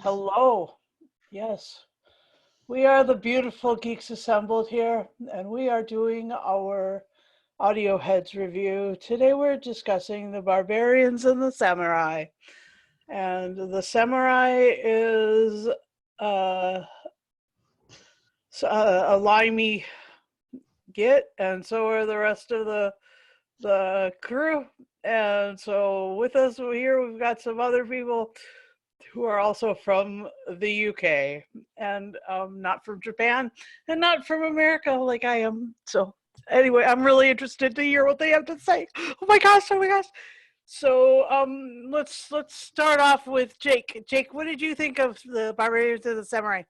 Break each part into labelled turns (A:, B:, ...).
A: Hello. Yes, we are the beautiful geeks assembled here, and we are doing our audio heads review. Today we're discussing the Barbarians and the Samurai. And the Samurai is uh, a limey git, and so are the rest of the crew. And so with us here, we've got some other people who are also from the UK and not from Japan and not from America like I am. So anyway, I'm really interested to hear what they have to say. Oh my gosh! Oh my gosh! So let's start off with Jake. Jake, what did you think of the Barbarians and the Samurai?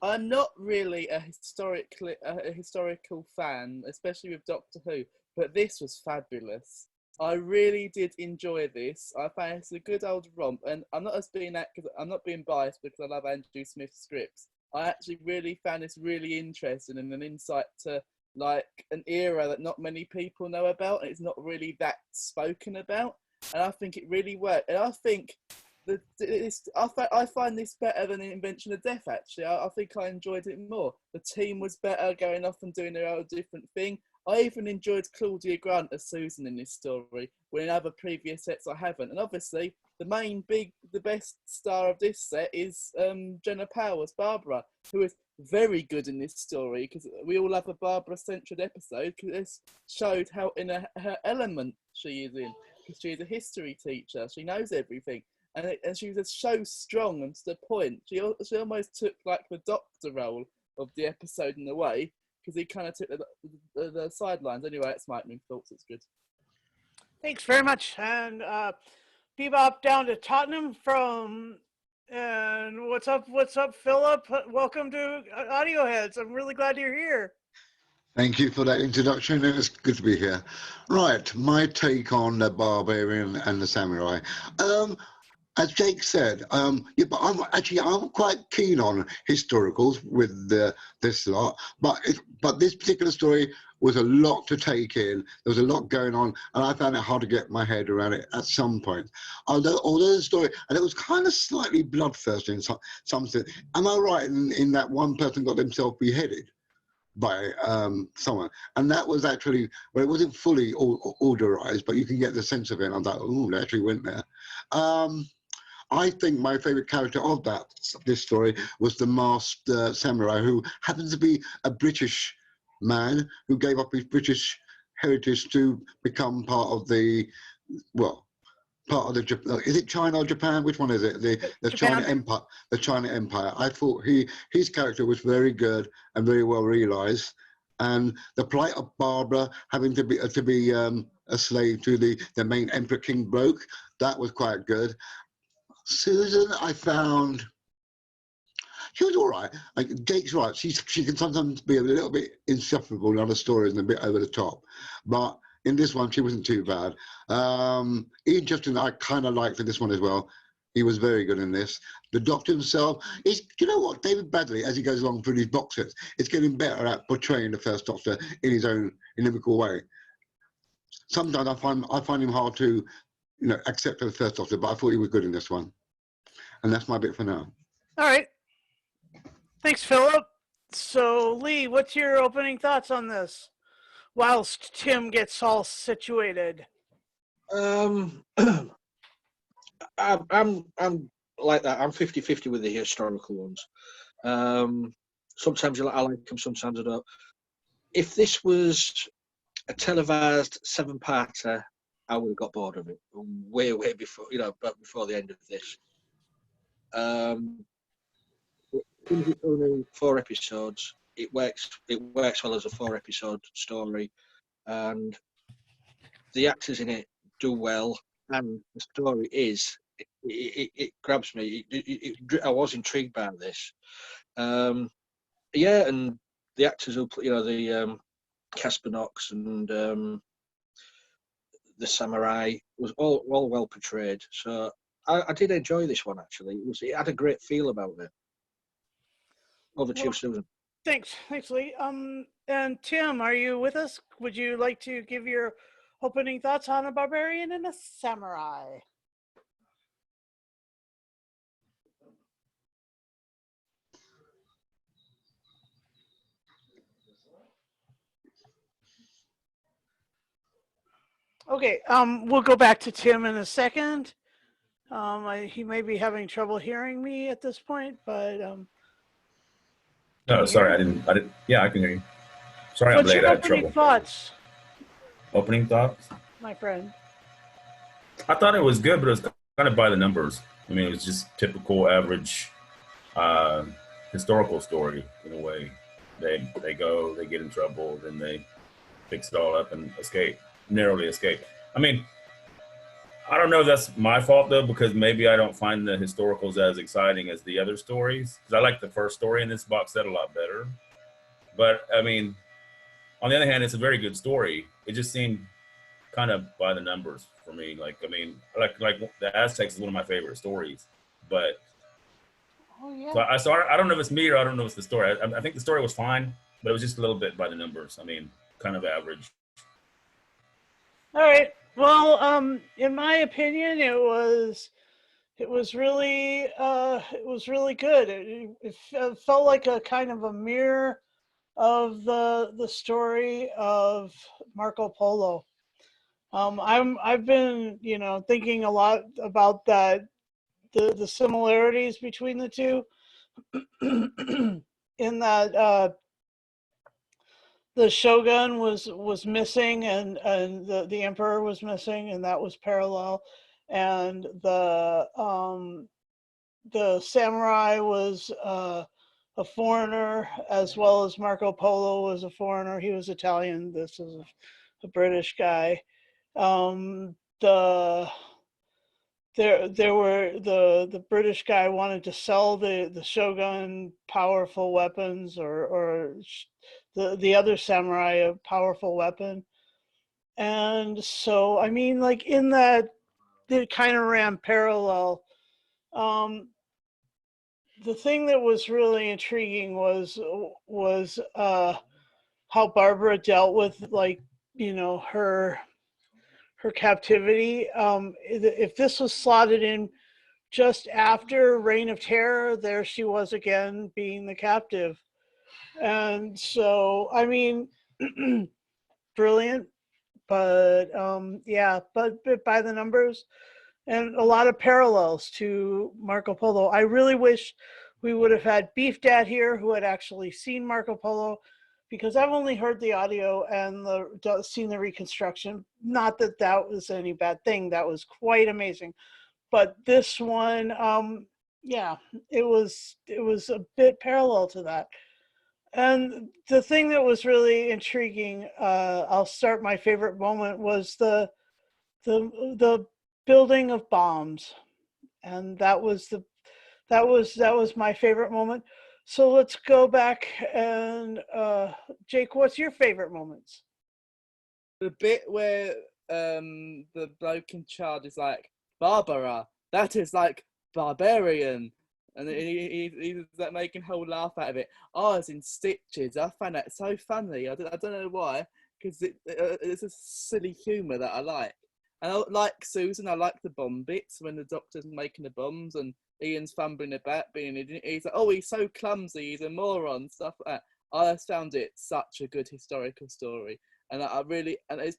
B: I'm not really a historical fan, especially with Doctor Who, but this was fabulous. I really did enjoy this. I found it's a good old romp, and I'm not being biased because I love Andrew Smith's scripts. I actually really found this really interesting and an insight to like an era that not many people know about, and it's not really that spoken about. And I think it really worked. And I think I find this better than Invention of Death, actually. I think I enjoyed it more. The team was better, going off and doing their own different thing. I even enjoyed Claudia Grant as Susan in this story, when in other previous sets I haven't. And obviously, the best star of this set is Jenna Powers, Barbara, who is very good in this story, because we all love a Barbara-centered episode, because it showed how in her element she is in, because she is a history teacher. She knows everything. And she was just so strong and to the point. She almost took like the doctor role of the episode in a way, because he kind of took the sidelines. Anyway, it's my opening thoughts. It's good.
A: Thanks very much. And Bebop down to Tottenham from. And what's up? What's up, Philip? Welcome to Audio Heads. I'm really glad you're here.
C: Thank you for that introduction, and it's good to be here. Right, my take on the Barbarian and the Samurai. Um, as Jake said, yeah, but I'm quite keen on historicals with this lot, but this particular story was a lot to take in. There was a lot going on, and I found it hard to get my head around it at some point. Although the story, and it was kind of slightly bloodthirsty in some sense. Am I right in that one person got himself beheaded by someone, and that was actually, well, it wasn't fully orderized, but you can get the sense of it. And I thought, oh, they actually went there. I think my favorite character of this story was the masked samurai, who happens to be a British man who gave up his British heritage to become part of the, is it China or Japan? Which one is it? The China
A: Japan.
C: Empire. The China Empire. I thought his character was very good and very well realized, and the plight of Barbara having to be a slave to the main Emperor King Broke, that was quite good. Susan, I found she was all right. Like Jake's right. She can sometimes be a little bit insufferable in other stories and a bit over the top, but in this one she wasn't too bad. Ian Justin, I kind of liked in this one as well. He was very good in this. The Doctor himself is, you know what, David Badley, as he goes along through these box sets, is getting better at portraying the First Doctor in his own inimical way. Sometimes I find him hard to, accept the First Doctor, but I thought he was good in this one. And that's my bit for now.
A: All right. Thanks, Philip. So, Lee, what's your opening thoughts on this? Whilst Tim gets all situated.
D: I'm like that. I'm 50-50 with the historical ones. Sometimes I like them, sometimes I don't. If this was a televised 7-parter, I would have got bored of it way before, before the end of this. It's only 4 episodes. It works well as a 4-episode story, and the actors in it do well, and the story it grabs me. I was intrigued by this. Yeah, and the actors who play, the Casper Knox and the samurai was all well portrayed. So I did enjoy this one, actually. It had a great feel about it. Over to you, Susan.
A: Thanks, Lee. And Tim, are you with us? Would you like to give your opening thoughts on a barbarian and a samurai? Okay, we'll go back to Tim in a second. He may be having trouble hearing me at this point, but can
E: No,
A: you hear
E: sorry,
A: me?
E: I didn't. Yeah, I can hear you. Sorry, I'm
A: What's
E: late.
A: your
E: I had
A: opening
E: trouble.
A: thoughts,
E: Opening thoughts.
A: my friend?
E: I thought it was good, but it was kind of by the numbers. I mean, it was just typical average uh, historical story in a way. They go, they get in trouble, then they fix it all up and escape, narrowly escape. I mean, I don't know if that's my fault though, because maybe I don't find the historicals as exciting as the other stories. Because I like the first story in this box set a lot better. But I mean, on the other hand, it's a very good story. It just seemed kind of by the numbers for me. Like, I mean, like the Aztecs is one of my favorite stories, but
A: Oh
E: so
A: yeah.
E: I don't know if it's me or I don't know if it's the story. I think the story was fine, but it was just a little bit by the numbers. I mean, kind of average.
A: All right. Well, in my opinion, it was really good. It felt like a kind of a mirror of the story of Marco Polo. I've been thinking a lot about the similarities between the two in that the shogun was missing and the emperor was missing and that was parallel, and the samurai was a foreigner as well as Marco Polo was a foreigner. He was Italian. This is a British guy. The there were the British guy wanted to sell the shogun powerful weapons, or the other samurai a powerful weapon, and so I mean, like in that, it kind of ran parallel. Um, the thing that was really intriguing was how Barbara dealt with, like, her captivity. If this was slotted in just after Reign of Terror, there she was again being the captive. And so, I mean, brilliant, but yeah, but by the numbers, and a lot of parallels to Marco Polo. I really wish we would have had Beef Dad here who had actually seen Marco Polo, because I've only heard the audio and seen the reconstruction. Not that that was any bad thing. That was quite amazing. But this one, yeah, it was a bit parallel to that. And the thing that was really intriguing, I'll start my favorite moment, was the building of bombs, and that was my favorite moment. So let's go back and Jake, what's your favorite moments?
B: The bit where the bloke in charge is like, Barbara, that is like barbarian. And he's like making a whole laugh out of it. I was in stitches. I found that so funny. I don't know why, because it's a silly humour that I like. And I like Susan. I like the bomb bits when the doctor's making the bombs and Ian's fumbling about, being an idiot. He's like, oh, he's so clumsy. He's a moron. Stuff like that. I just found it such a good historical story, and I really, and it's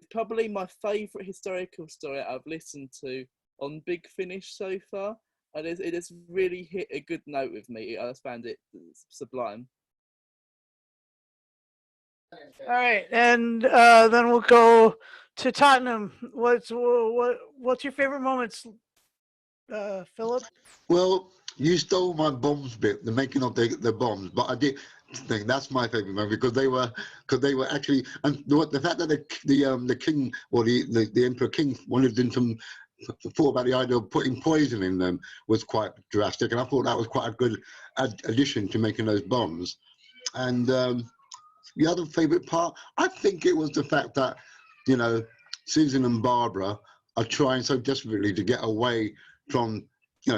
B: probably my favourite historical story I've listened to on Big Finish so far. And it has really hit a good note with me. I just found it sublime.
A: All right, and then we'll go to Tottenham. What's your favorite moments, Philip?
C: Well, you stole my bombs bit, the making of the bombs, but I did think that's my favorite moment because they were actually, and the fact that the king, or the emperor king, wanted them to, thought about the idea of putting poison in them was quite drastic, and I thought that was quite a good addition to making those bombs. And the other favorite part, I think it was the fact that, you know, Susan and Barbara are trying so desperately to get away from,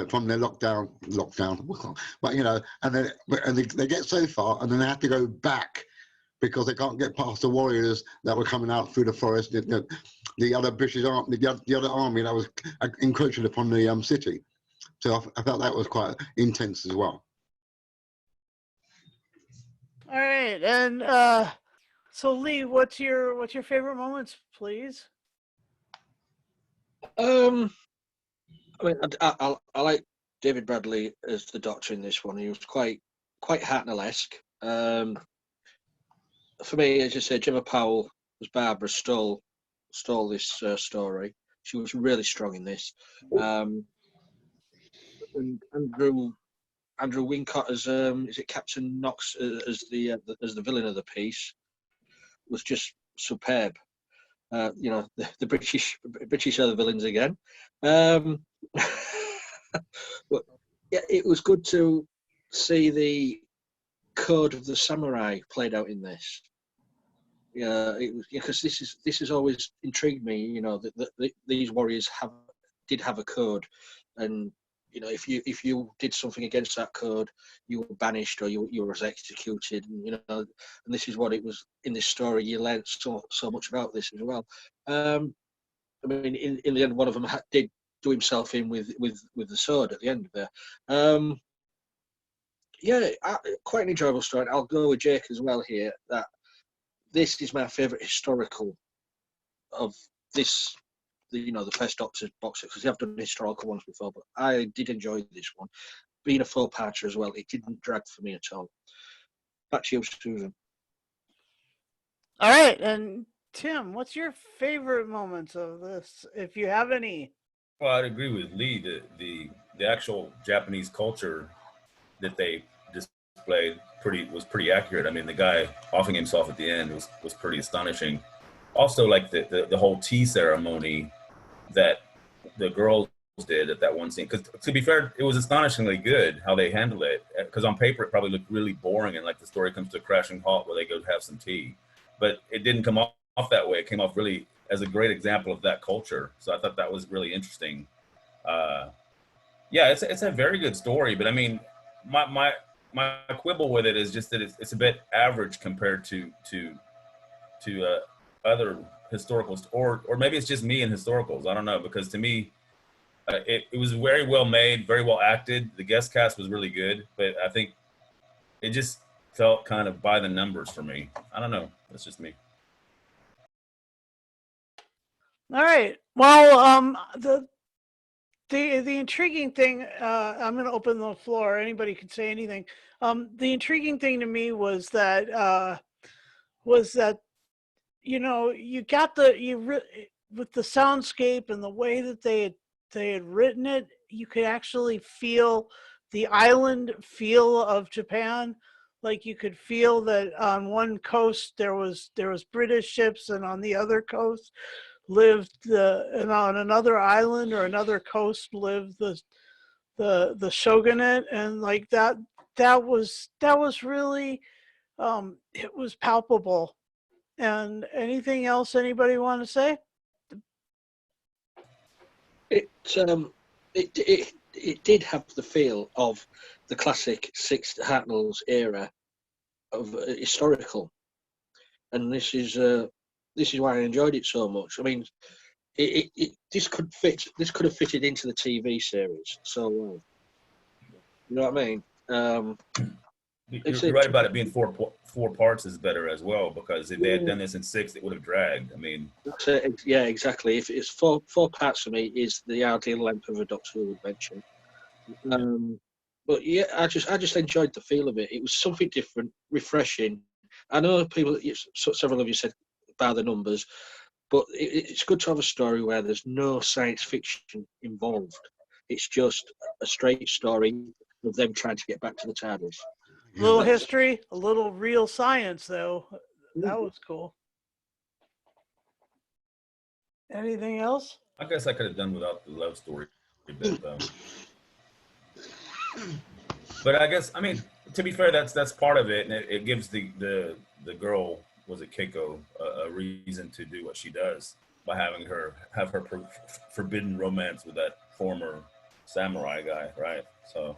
C: from their lockdown, but they get so far and then they have to go back because they can't get past the warriors that were coming out through the forest, the other British army, the other army that was encroaching upon the city. So I felt that was quite intense as well.
A: All right, and So Lee, what's your favorite moments, please?
D: I mean, I like David Bradley as the Doctor in this one. He was quite Hartnell-esque. For me, as you said, Gemma Powell as Barbara stole this story. She was really strong in this. And Andrew Wincott as is it Captain Knox as the villain of the piece was just superb. The British are the villains again. But yeah, it was good to see the code of the samurai played out in this. Yeah, it was because this has always intrigued me. You know that these warriors did have a code, and you know if you did something against that code, you were banished or you were executed. And, and this is what it was in this story. You learned so much about this as well. I mean, in the end, one of them did do himself in with the sword at the end of there. Yeah, quite an enjoyable story. I'll go with Jake as well here. That this is my favourite historical of this. The first Doctor box set, because I've done historical ones before, but I did enjoy this one. Being a four-parter as well, it didn't drag for me at all. Back to you, Susan.
A: All right, and Tim, what's your favorite moments of this, if you have any?
E: Well, I'd agree with Lee. The actual Japanese culture that they displayed was pretty accurate. I mean, the guy offing himself at the end was pretty astonishing. Also, like the whole tea ceremony that the girls did at that one scene. Because to be fair, it was astonishingly good how they handled it. Because on paper, it probably looked really boring, and like the story comes to a crashing halt where they go have some tea. But it didn't come off that way. It came off really as a great example of that culture. So I thought that was really interesting. Yeah, it's a very good story. But I mean, my quibble with it is just that it's a bit average compared to other historicals, or maybe it's just me and historicals. I don't know, because to me, it was very well made, very well acted. The guest cast was really good, but I think it just felt kind of by the numbers for me. I don't know. That's just me.
A: All right. Well, the intriguing thing, I'm going to open the floor. Anybody can say anything. The intriguing thing to me was that you got with the soundscape and the way that they had written it, you could actually feel the island feel of Japan. Like you could feel that on one coast there was British ships, and on the other coast lived and on another island or another coast lived the shogunate, and like that was really it was palpable. And anything else anybody want to say?
D: It did have the feel of the classic Hartnell's era of historical, and this is why I enjoyed it so much. I mean, this could have fitted into the TV series so well. You know what I mean?
E: You're right about it being four parts is better as well, because if they had done this in 6, it would have dragged. I mean,
D: yeah, exactly. If it's four parts for me, is the ideal length of a Doctor Who adventure. But yeah, I just enjoyed the feel of it. It was something different, refreshing. I know several of you said by the numbers, but it's good to have a story where there's no science fiction involved. It's just a straight story of them trying to get back to the Tardis.
A: A little history, a little real science, though. That was cool. Anything else?
E: I guess I could have done without the love story bit, though. But I guess, I mean, to be fair, that's part of it, and it gives the girl, was it Keiko, a reason to do what she does by having her forbidden romance with that former samurai guy, right? So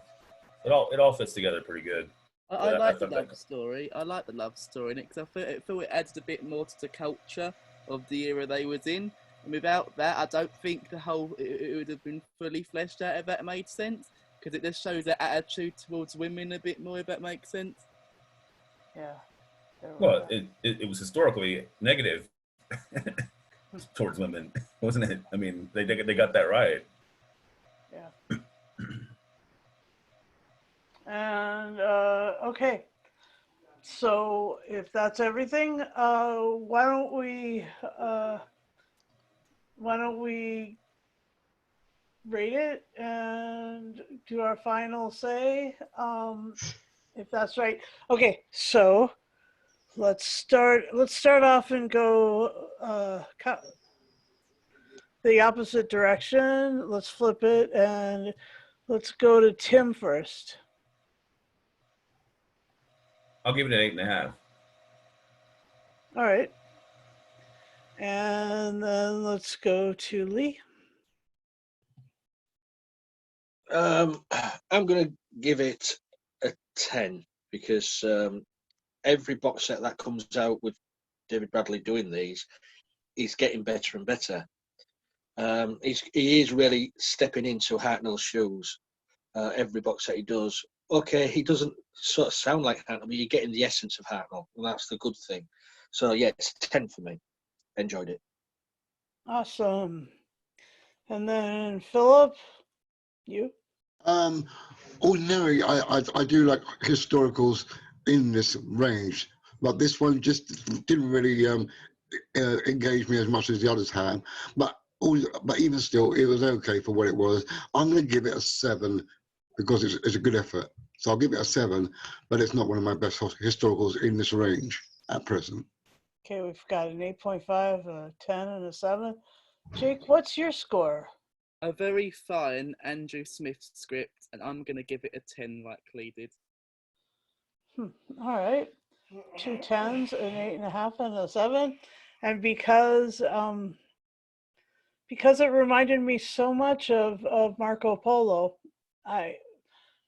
E: it all fits together pretty good.
B: I like the love story. I like the love story in it, because I feel it adds a bit more to the culture of the era they was in. And without that, I don't think it would have been fully fleshed out, if that made sense. Because it just shows their attitude towards women a bit more, if that makes sense.
A: Yeah. There we
E: Well,
A: go.
E: it was historically negative towards women, wasn't it? I mean, they got that right.
A: Yeah. And okay. So if that's everything, why don't we rate it and do our final say? If that's right. Okay, so let's start off and go the opposite direction. Let's flip it and let's go to Tim first.
E: I'll give it an 8.5.
A: All right. And then let's go to Lee.
D: I'm going to give it a 10 because every box set that comes out with David Bradley doing these, he's getting better and better. He is really stepping into Hartnell's shoes. Every box set he does. Okay, he doesn't sort of sound like Hartnell, but you're getting the essence of Hartnell, and that's the good thing. So yeah, it's 10 for me. Enjoyed it.
A: Awesome. And then Philip, you?
C: Ordinarily, I do like historicals in this range, but this one just didn't really engage me as much as the others have. But even still, it was okay for what it was. I'm going to give it a 7 because it's a good effort. So I'll give it a 7, but it's not one of my best historicals in this range at present.
A: Okay, we've got an 8.5, a 10, and a 7. Jake, what's your score?
B: A very fine Andrew Smith script, and I'm going to give it a 10 like Lee did.
A: All right. 2 10s, an 8.5, and a 7. And because it reminded me so much of Marco Polo,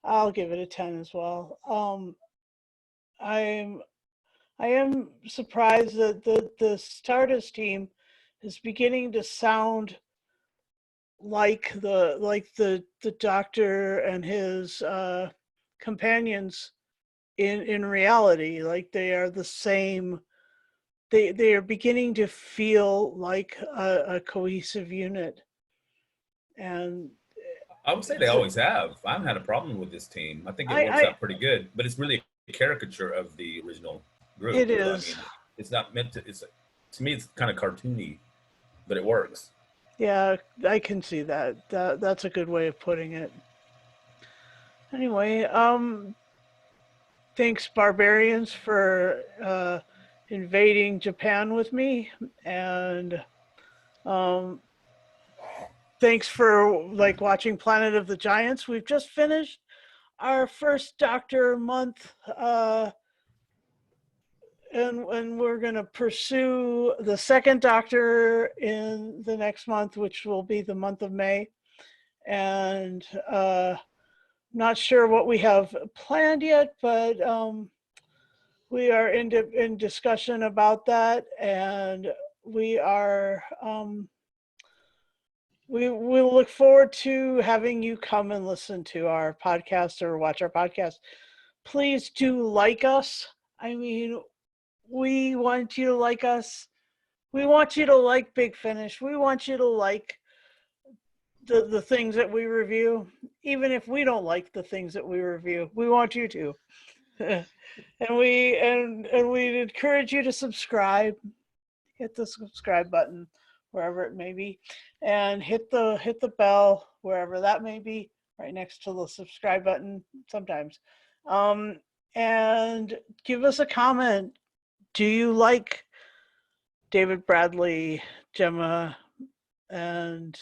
A: I'll give it a 10 as well. I am surprised that the Tardis team is beginning to sound like the Doctor and his companions in reality. Like they are the same. They are beginning to feel like a cohesive unit, and
E: I would say they always have. I haven't had a problem with this team. I think it works out pretty good, but it's really a caricature of the original group.
A: It
E: I
A: is.
E: mean, it's not meant to. To me, it's kind of cartoony, but it works.
A: Yeah, I can see that. That's a good way of putting it. Anyway, thanks Barbarians for invading Japan with me, and thanks for watching Planet of the Giants. We've just finished our first Doctor month, and we're going to pursue the second Doctor in the next month, which will be the month of May. And not sure what we have planned yet, but we are in discussion about that, and we are we will look forward to having you come and listen to our podcast or watch our podcast. Please do like us. I mean, we want you to like us. We want you to like Big Finish. We want you to like the things that we review, even if we don't like the things that we review. We want you to. and we encourage you to subscribe. Hit the subscribe button wherever it may be, and hit the bell wherever that may be, right next to the subscribe button sometimes. And give us a comment. Do you like David Bradley, Gemma, and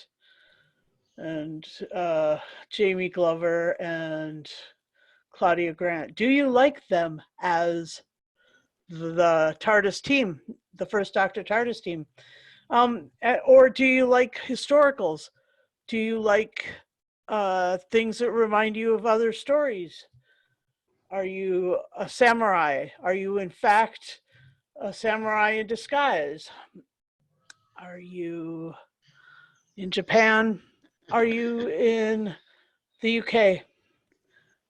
A: Jamie Glover and Claudia Grant? Do you like them as the TARDIS team, the first Doctor TARDIS team? Or do you like historicals? Do you like things that remind you of other stories? Are you a samurai? Are you in fact a samurai in disguise? Are you in Japan? Are you in the UK?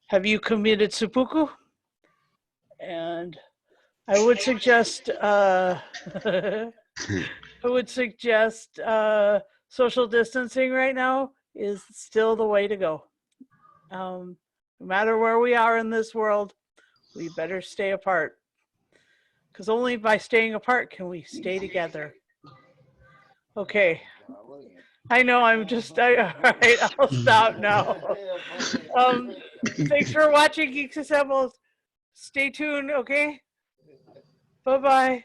A: Have you committed seppuku? And I would suggest I would suggest social distancing right now is still the way to go. No matter where we are in this world, we better stay apart. Because only by staying apart can we stay together. Okay. I know all right, I'll stop now. Thanks for watching Geeks Assembled. Stay tuned, okay? Bye-bye.